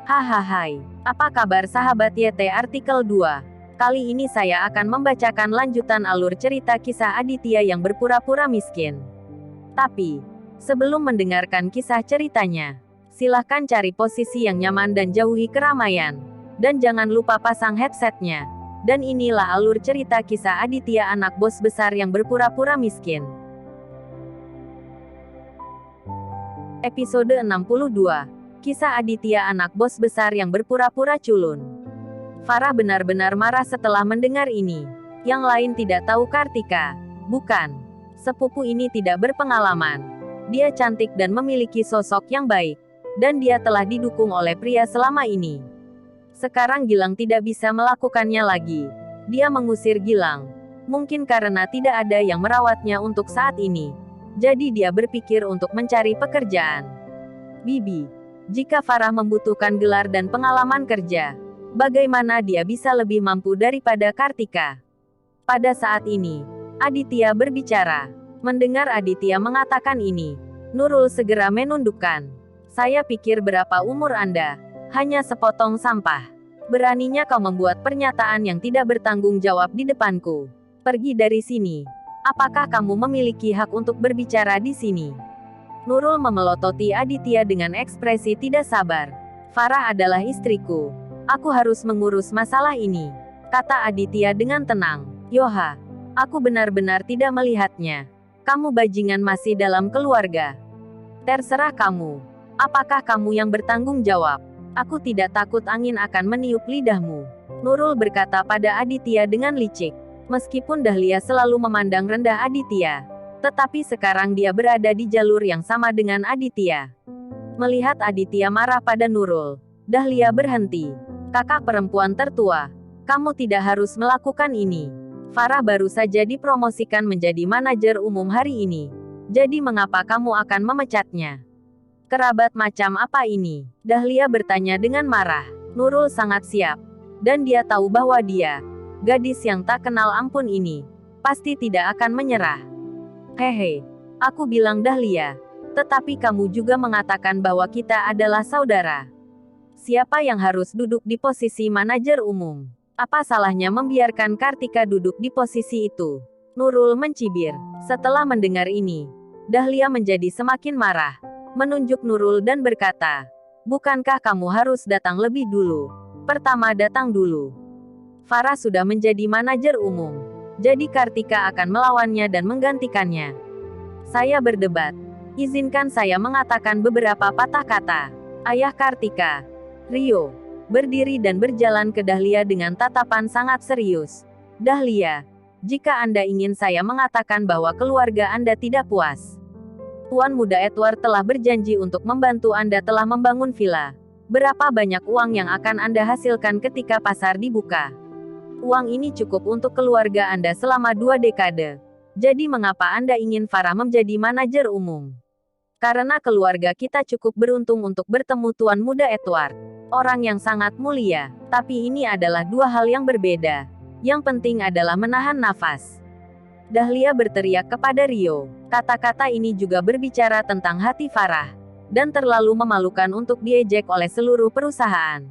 Hahaha, apa kabar sahabat YT artikel 2? Kali ini saya akan membacakan lanjutan alur cerita kisah Aditya yang berpura-pura miskin. Tapi, sebelum mendengarkan kisah ceritanya, silahkan cari posisi yang nyaman dan jauhi keramaian. Dan jangan lupa pasang headsetnya. Dan inilah alur cerita kisah Aditya anak bos besar yang berpura-pura miskin. Episode 62. Kisah Aditya anak bos besar yang berpura-pura culun. Farah benar-benar marah setelah mendengar ini. Yang lain tidak tahu Kartika. Bukan. Sepupu ini tidak berpengalaman. Dia cantik dan memiliki sosok yang baik. Dan dia telah didukung oleh pria selama ini. Sekarang Gilang tidak bisa melakukannya lagi. Dia mengusir Gilang. Mungkin karena tidak ada yang merawatnya untuk saat ini. Jadi dia berpikir untuk mencari pekerjaan. Bibi. Jika Farah membutuhkan gelar dan pengalaman kerja, bagaimana dia bisa lebih mampu daripada Kartika? Pada saat ini, Aditya berbicara. Mendengar Aditya mengatakan ini, Nurul segera menundukkan. Saya pikir berapa umur Anda? Hanya sepotong sampah. Beraninya kau membuat pernyataan yang tidak bertanggung jawab di depanku. Pergi dari sini. Apakah kamu memiliki hak untuk berbicara di sini? Nurul memelototi Aditya dengan ekspresi tidak sabar. Farah adalah istriku. Aku harus mengurus masalah ini, kata Aditya dengan tenang. Yoha, aku benar-benar tidak melihatnya. Kamu bajingan masih dalam keluarga. Terserah kamu. Apakah kamu yang bertanggung jawab? Aku tidak takut angin akan meniup lidahmu. Nurul berkata pada Aditya dengan licik. Meskipun Dahlia selalu memandang rendah Aditya, tetapi sekarang dia berada di jalur yang sama dengan Aditya. Melihat Aditya marah pada Nurul, Dahlia berhenti. Kakak perempuan tertua, kamu tidak harus melakukan ini. Farah baru saja dipromosikan menjadi manajer umum hari ini. Jadi mengapa kamu akan memecatnya? Kerabat macam apa ini? Dahlia bertanya dengan marah. Nurul sangat siap. Dan dia tahu bahwa dia, gadis yang tak kenal ampun ini, pasti tidak akan menyerah. Hehe, aku bilang Dahlia. Tetapi kamu juga mengatakan bahwa kita adalah saudara. Siapa yang harus duduk di posisi manajer umum? Apa salahnya membiarkan Kartika duduk di posisi itu? Nurul mencibir. Setelah mendengar ini, Dahlia menjadi semakin marah. Menunjuk Nurul dan berkata, bukankah kamu harus datang lebih dulu? Pertama datang dulu. Farah sudah menjadi manajer umum. Jadi Kartika akan melawannya dan menggantikannya. Saya berdebat. Izinkan saya mengatakan beberapa patah kata. Ayah Kartika, Rio, berdiri dan berjalan ke Dahlia dengan tatapan sangat serius. Dahlia, jika Anda ingin saya mengatakan bahwa keluarga Anda tidak puas. Tuan Muda Edward telah berjanji untuk membantu Anda telah membangun villa. Berapa banyak uang yang akan Anda hasilkan ketika pasar dibuka? Uang ini cukup untuk keluarga Anda selama 2 dekade. Jadi mengapa Anda ingin Farah menjadi manajer umum? Karena keluarga kita cukup beruntung untuk bertemu Tuan Muda Edward. Orang yang sangat mulia. Tapi ini adalah 2 hal yang berbeda. Yang penting adalah menahan nafas. Dahlia berteriak kepada Rio. Kata-kata ini juga berbicara tentang hati Farah. Dan terlalu memalukan untuk diejek oleh seluruh perusahaan.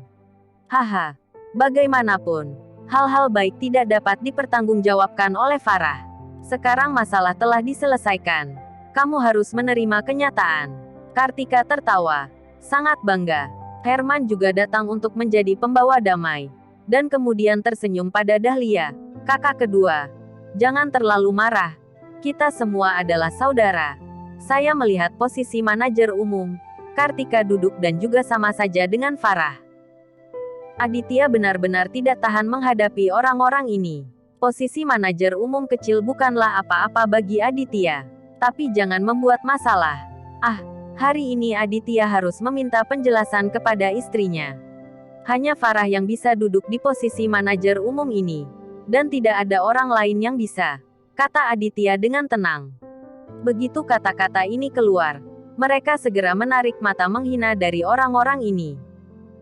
Haha. Bagaimanapun, hal-hal baik tidak dapat dipertanggungjawabkan oleh Farah. Sekarang masalah telah diselesaikan. Kamu harus menerima kenyataan. Kartika tertawa. Sangat bangga. Herman juga datang untuk menjadi pembawa damai. Dan kemudian tersenyum pada Dahlia. Kakak kedua. Jangan terlalu marah. Kita semua adalah saudara. Saya melihat posisi manajer umum. Kartika duduk dan juga sama saja dengan Farah. Aditya benar-benar tidak tahan menghadapi orang-orang ini. Posisi manajer umum kecil bukanlah apa-apa bagi Aditya. Tapi jangan membuat masalah. Hari ini Aditya harus meminta penjelasan kepada istrinya. Hanya Farah yang bisa duduk di posisi manajer umum ini. Dan tidak ada orang lain yang bisa, kata Aditya dengan tenang. Begitu kata-kata ini keluar, mereka segera menarik mata menghina dari orang-orang ini.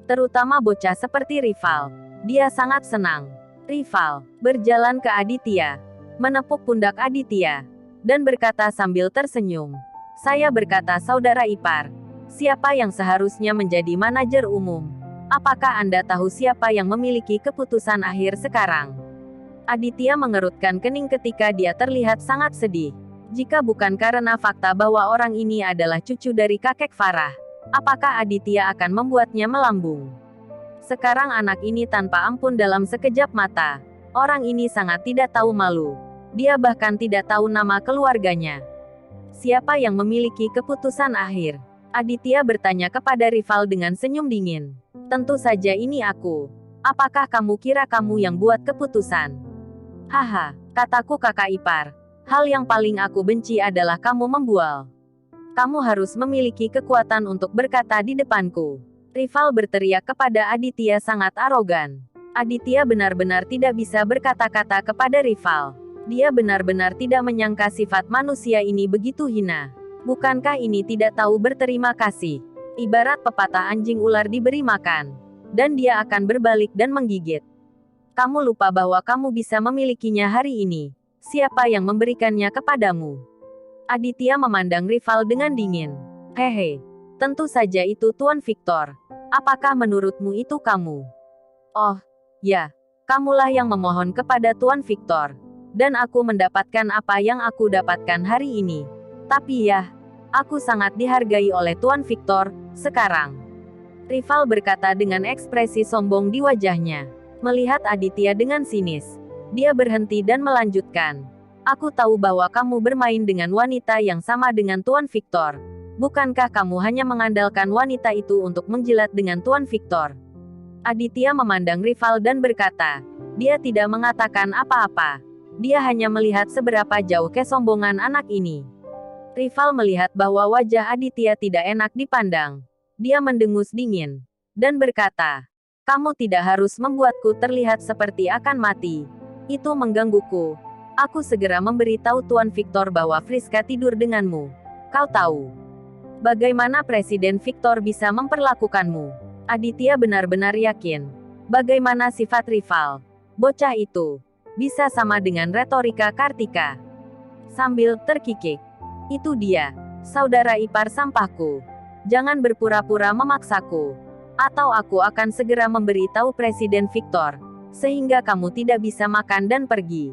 Terutama bocah seperti Rival. Dia sangat senang. Rival berjalan ke Aditya, menepuk pundak Aditya, dan berkata sambil tersenyum. Saya berkata saudara ipar, siapa yang seharusnya menjadi manajer umum? Apakah Anda tahu siapa yang memiliki keputusan akhir sekarang? Aditya mengerutkan kening ketika dia terlihat sangat sedih. Jika bukan karena fakta bahwa orang ini adalah cucu dari kakek Farah, apakah Aditya akan membuatnya melambung? Sekarang anak ini tanpa ampun dalam sekejap mata. Orang ini sangat tidak tahu malu. Dia bahkan tidak tahu nama keluarganya. Siapa yang memiliki keputusan akhir? Aditya bertanya kepada rival dengan senyum dingin. Tentu saja ini aku. Apakah kamu kira kamu yang buat keputusan? Haha, kataku kakak ipar. Hal yang paling aku benci adalah kamu membual. Kamu harus memiliki kekuatan untuk berkata di depanku. Rival berteriak kepada Aditya sangat arogan. Aditya benar-benar tidak bisa berkata-kata kepada rival. Dia benar-benar tidak menyangka sifat manusia ini begitu hina. Bukankah ini tidak tahu berterima kasih? Ibarat pepatah anjing ular diberi makan, dan dia akan berbalik dan menggigit. Kamu lupa bahwa kamu bisa memilikinya hari ini. Siapa yang memberikannya kepadamu? Aditya memandang rival dengan dingin. Hehe, tentu saja itu Tuan Victor. Apakah menurutmu itu kamu? Oh, ya, kamulah yang memohon kepada Tuan Victor. Dan aku mendapatkan apa yang aku dapatkan hari ini. Tapi ya, aku sangat dihargai oleh Tuan Victor, sekarang. Rival berkata dengan ekspresi sombong di wajahnya. Melihat Aditya dengan sinis, dia berhenti dan melanjutkan. Aku tahu bahwa kamu bermain dengan wanita yang sama dengan Tuan Victor. Bukankah kamu hanya mengandalkan wanita itu untuk menjilat dengan Tuan Victor? Aditya memandang rival dan berkata, dia tidak mengatakan apa-apa. Dia hanya melihat seberapa jauh kesombongan anak ini. Rival melihat bahwa wajah Aditya tidak enak dipandang. Dia mendengus dingin dan berkata, kamu tidak harus membuatku terlihat seperti akan mati. Itu menggangguku. Aku segera memberitahu Tuan Victor bahwa Friska tidur denganmu. Kau tahu bagaimana Presiden Victor bisa memperlakukanmu. Aditya benar-benar yakin. Bagaimana sifat rival? Bocah itu bisa sama dengan retorika Kartika. Sambil terkikik. Itu dia, saudara ipar sampahku. Jangan berpura-pura memaksaku. Atau aku akan segera memberitahu Presiden Victor, sehingga kamu tidak bisa makan dan pergi.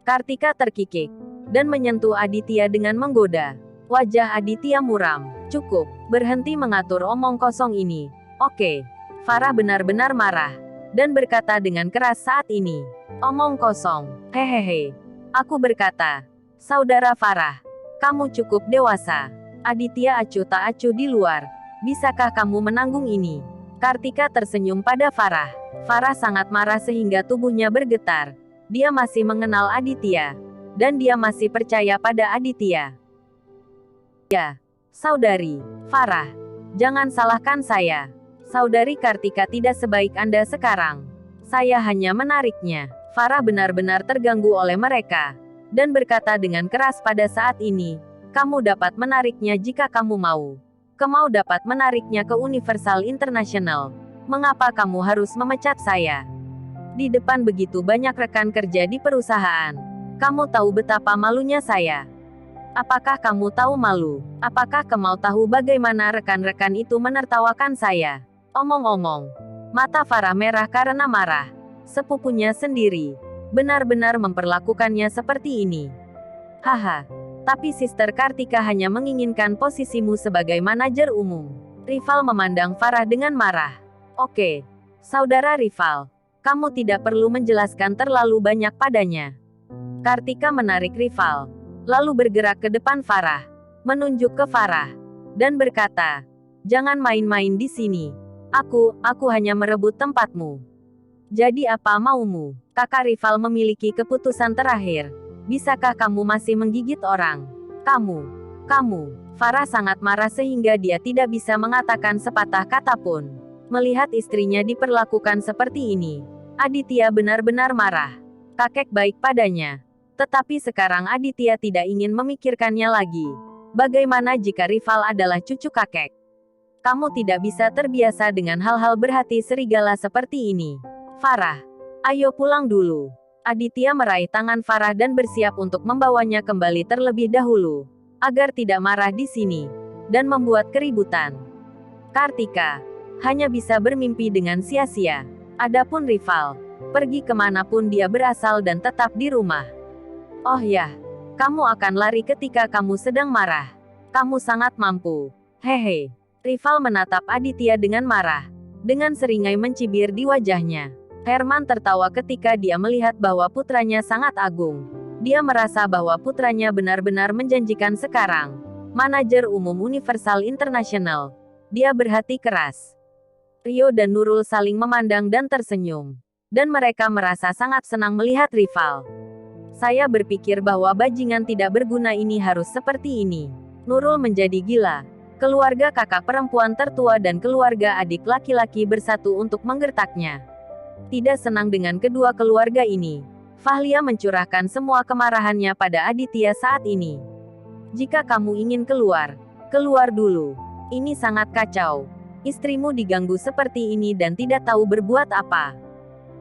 Kartika terkikik, dan menyentuh Aditya dengan menggoda. Wajah Aditya muram. Cukup, berhenti mengatur omong kosong ini. Oke. Farah benar-benar marah, dan berkata dengan keras saat ini. Omong kosong, hehehe. Aku berkata, saudara Farah, kamu cukup dewasa. Aditya acuh tak acuh di luar. Bisakah kamu menanggung ini? Kartika tersenyum pada Farah. Farah sangat marah sehingga tubuhnya bergetar. Dia masih mengenal Aditya. Dan dia masih percaya pada Aditya. Ya, saudari, Farah. Jangan salahkan saya. Saudari Kartika tidak sebaik Anda sekarang. Saya hanya menariknya. Farah benar-benar terganggu oleh mereka. Dan berkata dengan keras pada saat ini, kamu dapat menariknya jika kamu mau. Kamu dapat menariknya ke Universal International. Mengapa kamu harus memecat saya? Di depan begitu banyak rekan kerja di perusahaan. Kamu tahu betapa malunya saya. Apakah kamu tahu malu? Apakah kamu tahu bagaimana rekan-rekan itu menertawakan saya? Omong-omong, mata Farah merah karena marah. Sepupunya sendiri benar-benar memperlakukannya seperti ini. Haha. Tapi Sister Kartika hanya menginginkan posisimu sebagai manajer umum. Rival memandang Farah dengan marah. Oke, saudara rival. Kamu tidak perlu menjelaskan terlalu banyak padanya. Kartika menarik rival. Lalu bergerak ke depan Farah. Menunjuk ke Farah. Dan berkata, jangan main-main di sini. Aku hanya merebut tempatmu. Jadi apa maumu? Kakak rival memiliki keputusan terakhir. Bisakah kamu masih menggigit orang? Kamu. Farah sangat marah sehingga dia tidak bisa mengatakan sepatah kata pun. Melihat istrinya diperlakukan seperti ini, Aditya benar-benar marah. Kakek baik padanya. Tetapi sekarang Aditya tidak ingin memikirkannya lagi. Bagaimana jika rival adalah cucu kakek? Kamu tidak bisa terbiasa dengan hal-hal berhati serigala seperti ini. Farah, ayo pulang dulu. Aditya meraih tangan Farah dan bersiap untuk membawanya kembali terlebih dahulu, agar tidak marah di sini, dan membuat keributan. Kartika, hanya bisa bermimpi dengan sia-sia. Adapun rival, pergi kemanapun dia berasal dan tetap di rumah. Oh ya, kamu akan lari ketika kamu sedang marah. Kamu sangat mampu. Hehe. Rival menatap Aditya dengan marah, dengan seringai mencibir di wajahnya. Herman tertawa ketika dia melihat bahwa putranya sangat agung. Dia merasa bahwa putranya benar-benar menjanjikan sekarang. Manajer umum Universal International. Dia berhati keras. Rio dan Nurul saling memandang dan tersenyum. Dan mereka merasa sangat senang melihat rival. Saya berpikir bahwa bajingan tidak berguna ini harus seperti ini. Nurul menjadi gila. Keluarga kakak perempuan tertua dan keluarga adik laki-laki bersatu untuk menggertaknya. Tidak senang dengan kedua keluarga ini, Fahlia mencurahkan semua kemarahannya pada Aditya saat ini. Jika kamu ingin keluar, keluar dulu. Ini sangat kacau. Istrimu diganggu seperti ini dan tidak tahu berbuat apa.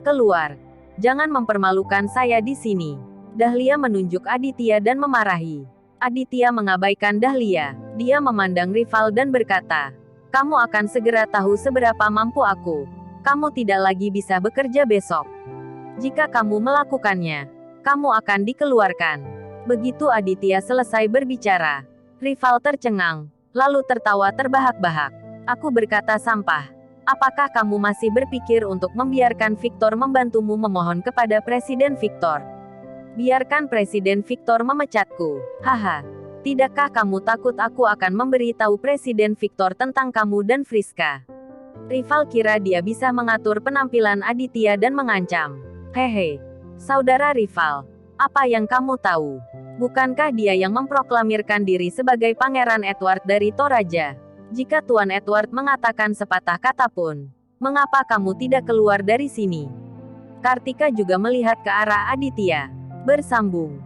Keluar. Jangan mempermalukan saya di sini. Dahlia menunjuk Aditya dan memarahi. Aditya mengabaikan Dahlia. Dia memandang rival dan berkata, kamu akan segera tahu seberapa mampu aku. Kamu tidak lagi bisa bekerja besok. Jika kamu melakukannya, kamu akan dikeluarkan. Begitu Aditya selesai berbicara, rival tercengang, lalu tertawa terbahak-bahak. Aku berkata sampah. Apakah kamu masih berpikir untuk membiarkan Victor membantumu memohon kepada Presiden Victor? Biarkan Presiden Victor memecatku. Haha. Tidakkah kamu takut aku akan memberitahu Presiden Victor tentang kamu dan Friska? Rival kira dia bisa mengatur penampilan Aditya dan mengancam. Hehe. Saudara rival. Apa yang kamu tahu? Bukankah dia yang memproklamirkan diri sebagai Pangeran Edward dari Toraja? Jika Tuan Edward mengatakan sepatah kata pun, mengapa kamu tidak keluar dari sini? Kartika juga melihat ke arah Aditya. Bersambung.